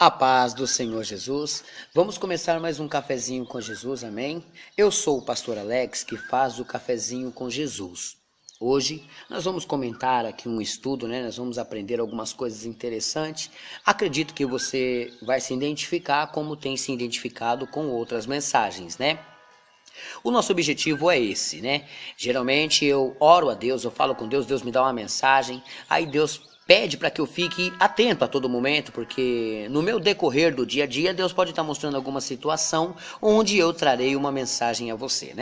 A paz do Senhor Jesus. Vamos começar mais um cafezinho com Jesus, amém? Eu sou o pastor Alex, que faz o cafezinho com Jesus. Hoje nós vamos comentar aqui um estudo, Nós vamos aprender algumas coisas interessantes. Acredito que você vai se identificar como tem se identificado com outras mensagens, O nosso objetivo é esse, Geralmente eu oro a Deus, eu falo com Deus, Deus me dá uma mensagem, aí Deus pede para que eu fique atento a todo momento, porque no meu decorrer do dia a dia, Deus pode estar mostrando alguma situação onde eu trarei uma mensagem a você,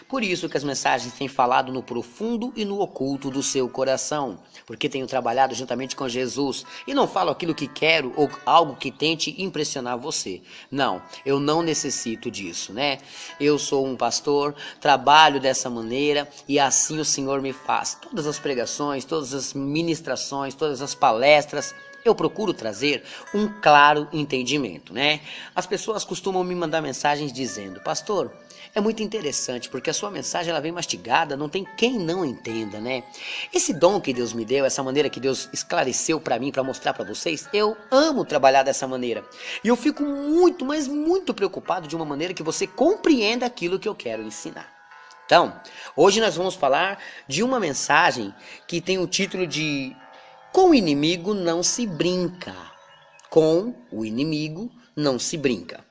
Por isso que as mensagens têm falado no profundo e no oculto do seu coração, porque tenho trabalhado juntamente com Jesus e não falo aquilo que quero ou algo que tente impressionar você. Não, eu não necessito disso, Eu sou um pastor, trabalho dessa maneira e assim o Senhor me faz. Todas as pregações, todas as ministrações, todas as palestras, eu procuro trazer um claro entendimento, As pessoas costumam me mandar mensagens dizendo: pastor, é muito interessante porque a sua mensagem ela vem mastigada, não tem quem não entenda, Esse dom que Deus me deu, essa maneira que Deus esclareceu para mim, para mostrar para vocês, eu amo trabalhar dessa maneira. E eu fico muito, mas muito preocupado de uma maneira que você compreenda aquilo que eu quero ensinar. Então, hoje nós vamos falar de uma mensagem que tem o título de Com o inimigo não se brinca. Com o inimigo não se brinca.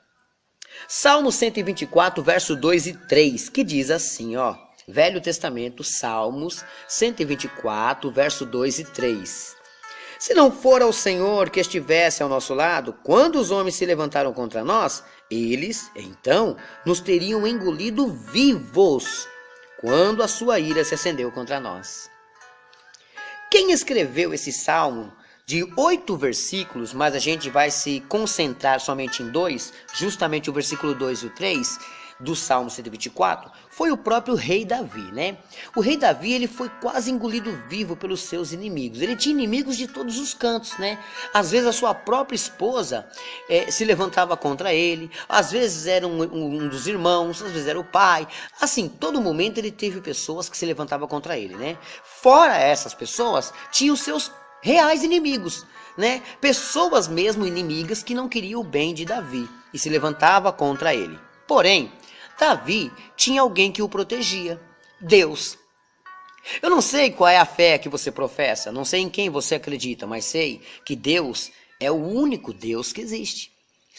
Salmo 124, verso 2 e 3, que diz assim, Velho Testamento, Salmos 124, verso 2 e 3. Se não fora o Senhor que estivesse ao nosso lado, quando os homens se levantaram contra nós, eles, então, nos teriam engolido vivos, quando a sua ira se acendeu contra nós. Quem escreveu esse salmo de 8 versículos, mas a gente vai se concentrar somente em 2, justamente o versículo 2 e o 3 do Salmo 124, foi o próprio rei Davi, O rei Davi, ele foi quase engolido vivo pelos seus inimigos. Ele tinha inimigos de todos os cantos, Às vezes a sua própria esposa se levantava contra ele, às vezes era um dos irmãos, às vezes era o pai. Assim, todo momento ele teve pessoas que se levantavam contra ele, Fora essas pessoas, tinha os seus reais inimigos, Pessoas mesmo inimigas que não queriam o bem de Davi e se levantava contra ele. Porém, Davi tinha alguém que o protegia, Deus. Eu não sei qual é a fé que você professa, não sei em quem você acredita, mas sei que Deus é o único Deus que existe.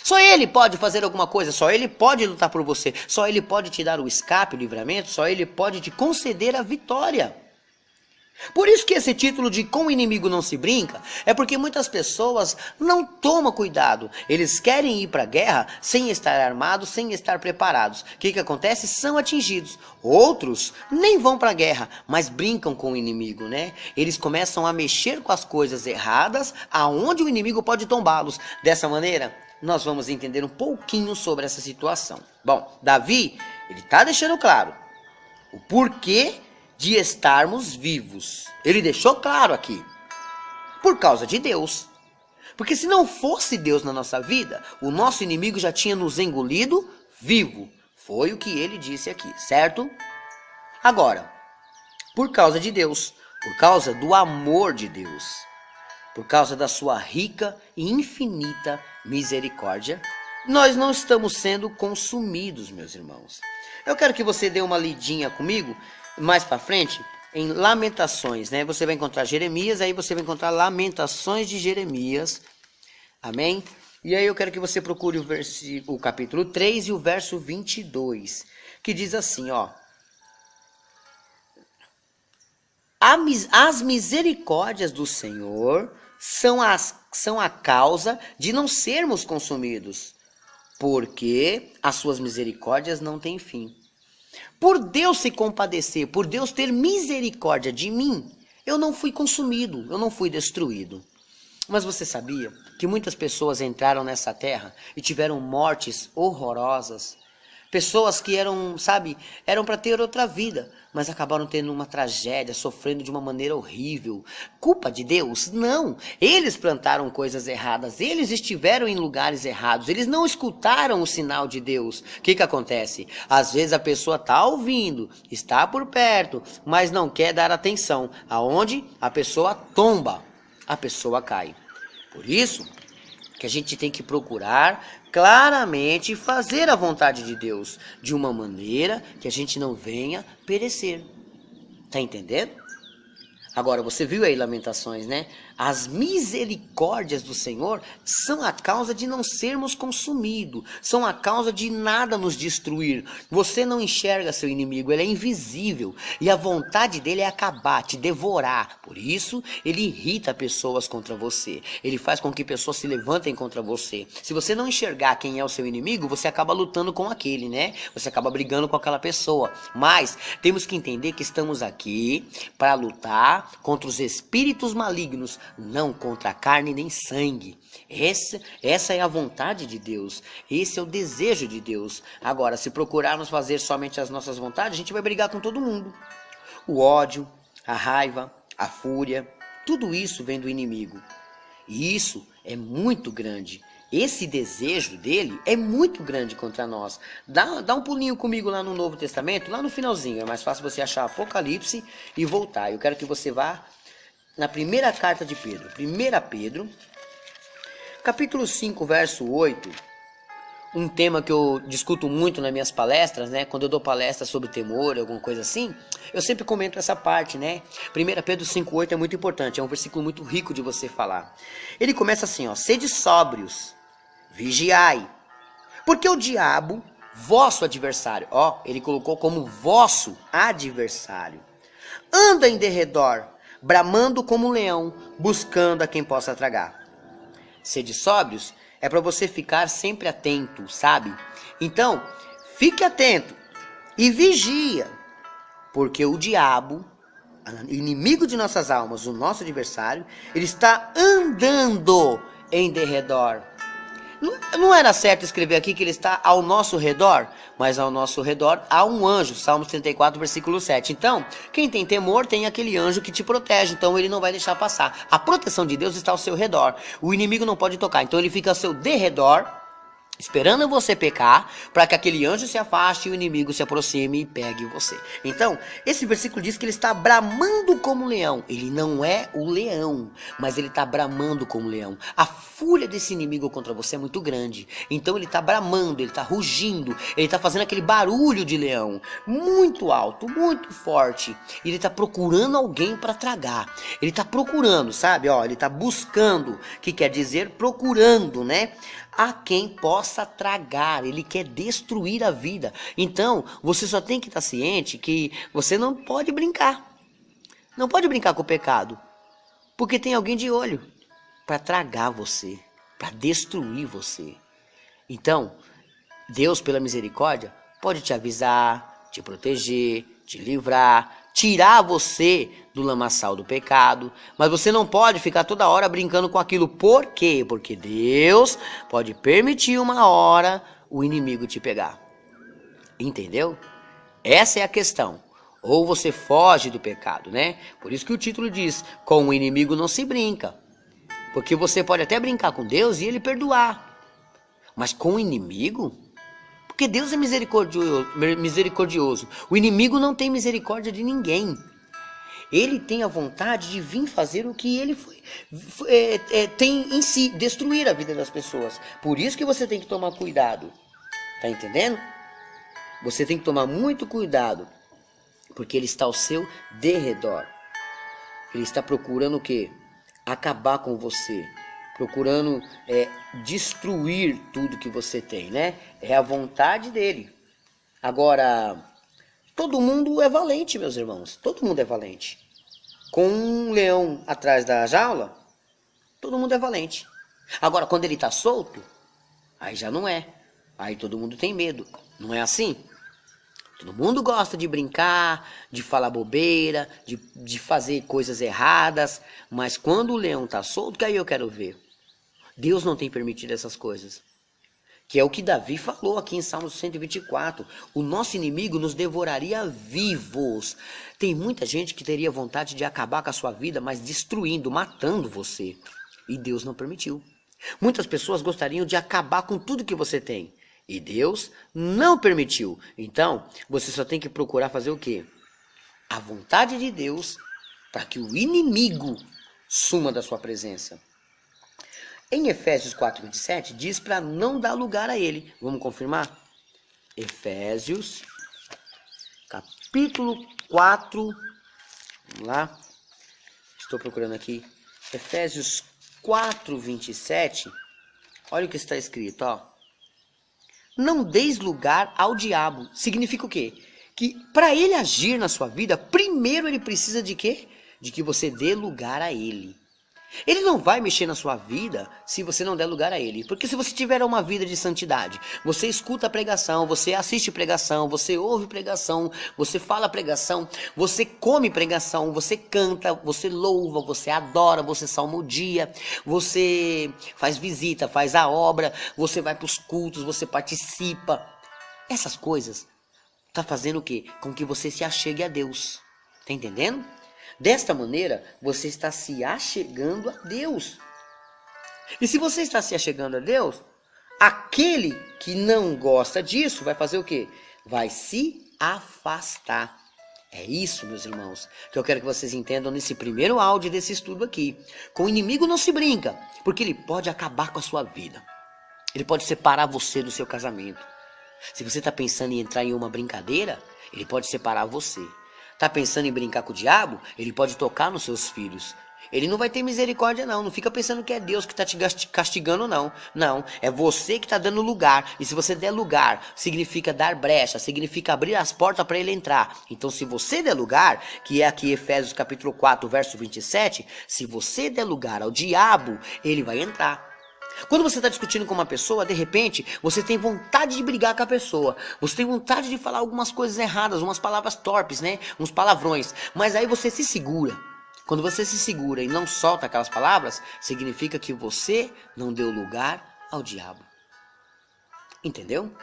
Só Ele pode fazer alguma coisa, só Ele pode lutar por você, só Ele pode te dar o escape, o livramento, só Ele pode te conceder a vitória. Por isso que esse título de Com o inimigo não se brinca, é porque muitas pessoas não tomam cuidado. Eles querem ir para a guerra sem estar armados, sem estar preparados. O que acontece? São atingidos. Outros nem vão para a guerra, mas brincam com o inimigo, Eles começam a mexer com as coisas erradas, aonde o inimigo pode tombá-los. Dessa maneira, nós vamos entender um pouquinho sobre essa situação. Bom, Davi, ele está deixando claro o porquê de estarmos vivos. Ele deixou claro aqui. Por causa de Deus. Porque se não fosse Deus na nossa vida, o nosso inimigo já tinha nos engolido vivo. Foi o que ele disse aqui, certo? Agora, por causa de Deus, por causa do amor de Deus, por causa da sua rica e infinita misericórdia, nós não estamos sendo consumidos, meus irmãos. Eu quero que você dê uma lidinha comigo mais para frente, em Lamentações, Você vai encontrar Jeremias, aí você vai encontrar Lamentações de Jeremias, amém? E aí eu quero que você procure o capítulo 3 e o verso 22, que diz assim, As misericórdias do Senhor são a causa de não sermos consumidos, porque as suas misericórdias não têm fim. Por Deus se compadecer, por Deus ter misericórdia de mim, eu não fui consumido, eu não fui destruído. Mas você sabia que muitas pessoas entraram nessa terra e tiveram mortes horrorosas? Pessoas que eram para ter outra vida, mas acabaram tendo uma tragédia, sofrendo de uma maneira horrível. Culpa de Deus? Não. Eles plantaram coisas erradas, eles estiveram em lugares errados, eles não escutaram o sinal de Deus. O que acontece? Às vezes a pessoa está ouvindo, está por perto, mas não quer dar atenção. Aonde a pessoa tomba, a pessoa cai. Por isso que a gente tem que procurar claramente fazer a vontade de Deus, de uma maneira que a gente não venha perecer. Tá entendendo? Agora, você viu aí Lamentações, né? As misericórdias do Senhor são a causa de não sermos consumidos, são a causa de nada nos destruir. Você não enxerga seu inimigo, ele é invisível. E a vontade dele é acabar, te devorar. Por isso, ele irrita pessoas contra você. Ele faz com que pessoas se levantem contra você. Se você não enxergar quem é o seu inimigo, você acaba lutando com aquele, né? Você acaba brigando com aquela pessoa. Mas temos que entender que estamos aqui para lutar contra os espíritos malignos, não contra a carne nem sangue. Essa é a vontade de Deus, esse é o desejo de Deus. Agora, se procurarmos fazer somente as nossas vontades, a gente vai brigar com todo mundo. O ódio, a raiva, a fúria, tudo isso vem do inimigo. E isso é muito grande. Esse desejo dele é muito grande contra nós. Dá um pulinho comigo lá no Novo Testamento, lá no finalzinho. É mais fácil você achar Apocalipse e voltar. Eu quero que você vá na primeira carta de Pedro. 1 Pedro, capítulo 5, verso 8. Um tema que eu discuto muito nas minhas palestras, né? Quando eu dou palestra sobre temor, alguma coisa assim, eu sempre comento essa parte, né? 1 Pedro 5,8 é muito importante, é um versículo muito rico de você falar. Ele começa assim, ó: sede sóbrios, vigiai, porque o diabo, vosso adversário, ó, ele colocou como vosso adversário, anda em derredor, bramando como um leão, buscando a quem possa tragar. Sede sóbrios é para você ficar sempre atento, sabe? Então, fique atento e vigia, porque o diabo, inimigo de nossas almas, o nosso adversário, ele está andando em derredor. Não era certo escrever aqui que ele está ao nosso redor, mas ao nosso redor há um anjo, Salmos 34, versículo 7. Então, quem tem temor tem aquele anjo que te protege, então ele não vai deixar passar. A proteção de Deus está ao seu redor, o inimigo não pode tocar, então ele fica ao seu derredor, esperando você pecar, para que aquele anjo se afaste e o inimigo se aproxime e pegue você. Então, esse versículo diz que ele está bramando como um leão. Ele não é o leão, mas ele está bramando como um leão. A fúria desse inimigo contra você é muito grande. Então ele está bramando, ele está rugindo, ele está fazendo aquele barulho de leão, muito alto, muito forte. Ele está procurando alguém para tragar. Ele está procurando, sabe? Ó, ele está buscando, que quer dizer procurando, né? A quem possa tragar, ele quer destruir a vida. Então, você só tem que estar ciente que você não pode brincar. Não pode brincar com o pecado, porque tem alguém de olho para tragar você, para destruir você. Então, Deus, pela misericórdia, pode te avisar, te proteger, te livrar, tirar você do lamaçal do pecado, mas você não pode ficar toda hora brincando com aquilo. Por quê? Porque Deus pode permitir uma hora o inimigo te pegar. Entendeu? Essa é a questão. Ou você foge do pecado, né? Por isso que o título diz: com o inimigo não se brinca. Porque você pode até brincar com Deus e ele perdoar. Mas com o inimigo? Porque Deus é misericordioso. O inimigo não tem misericórdia de ninguém. Ele tem a vontade de vir fazer o que ele tem em si, destruir a vida das pessoas. Por isso que você tem que tomar cuidado. Tá entendendo? Você tem que tomar muito cuidado, porque ele está ao seu derredor. Ele está procurando o quê? Acabar com você. Procurando destruir tudo que você tem, né? É a vontade dele. Agora, todo mundo é valente, meus irmãos. Todo mundo é valente. Com um leão atrás da jaula, todo mundo é valente. Agora, quando ele está solto, aí já não é. Aí todo mundo tem medo. Não é assim? Todo mundo gosta de brincar, de falar bobeira, de fazer coisas erradas. Mas quando o leão está solto, que aí eu quero ver. Deus não tem permitido essas coisas. Que é o que Davi falou aqui em Salmos 124. O nosso inimigo nos devoraria vivos. Tem muita gente que teria vontade de acabar com a sua vida, mas destruindo, matando você. E Deus não permitiu. Muitas pessoas gostariam de acabar com tudo que você tem. E Deus não permitiu. Então, você só tem que procurar fazer o quê? A vontade de Deus para que o inimigo suma da sua presença. Em Efésios 4:27 diz para não dar lugar a ele. Vamos confirmar? Efésios, capítulo 4. Vamos lá. Estou procurando aqui. Efésios 4:27. Olha o que está escrito, ó. Não deis lugar ao diabo. Significa o quê? Que para ele agir na sua vida, primeiro ele precisa de quê? De que você dê lugar a ele. Ele não vai mexer na sua vida se você não der lugar a ele. Porque se você tiver uma vida de santidade, você escuta a pregação, você assiste pregação, você ouve pregação, você fala pregação, você come pregação, você canta, você louva, você adora, você salmodia, você faz visita, faz a obra, você vai para os cultos, você participa. Essas coisas tá fazendo o quê? Com que você se achegue a Deus. Tá entendendo? Desta maneira, você está se achegando a Deus. E se você está se achegando a Deus, aquele que não gosta disso vai fazer o quê? Vai se afastar. É isso, meus irmãos, que eu quero que vocês entendam nesse primeiro áudio desse estudo aqui. Com o inimigo não se brinca, porque ele pode acabar com a sua vida. Ele pode separar você do seu casamento. Se você está pensando em entrar em uma brincadeira, ele pode separar você. Tá pensando em brincar com o diabo? Ele pode tocar nos seus filhos. Ele não vai ter misericórdia não. Não fica pensando que é Deus que está te castigando não. Não, é você que está dando lugar. E se você der lugar, significa dar brecha, significa abrir as portas para ele entrar. Então se você der lugar, que é aqui Efésios capítulo 4, verso 27, se você der lugar ao diabo, ele vai entrar. Quando você está discutindo com uma pessoa, de repente, você tem vontade de brigar com a pessoa. Você tem vontade de falar algumas coisas erradas, umas palavras torpes, né? Uns palavrões. Mas aí você se segura. Quando você se segura e não solta aquelas palavras, significa que você não deu lugar ao diabo. Entendeu?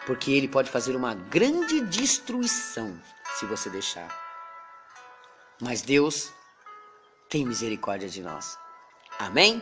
Porque ele pode fazer uma grande destruição se você deixar. Mas Deus tem misericórdia de nós. Amém?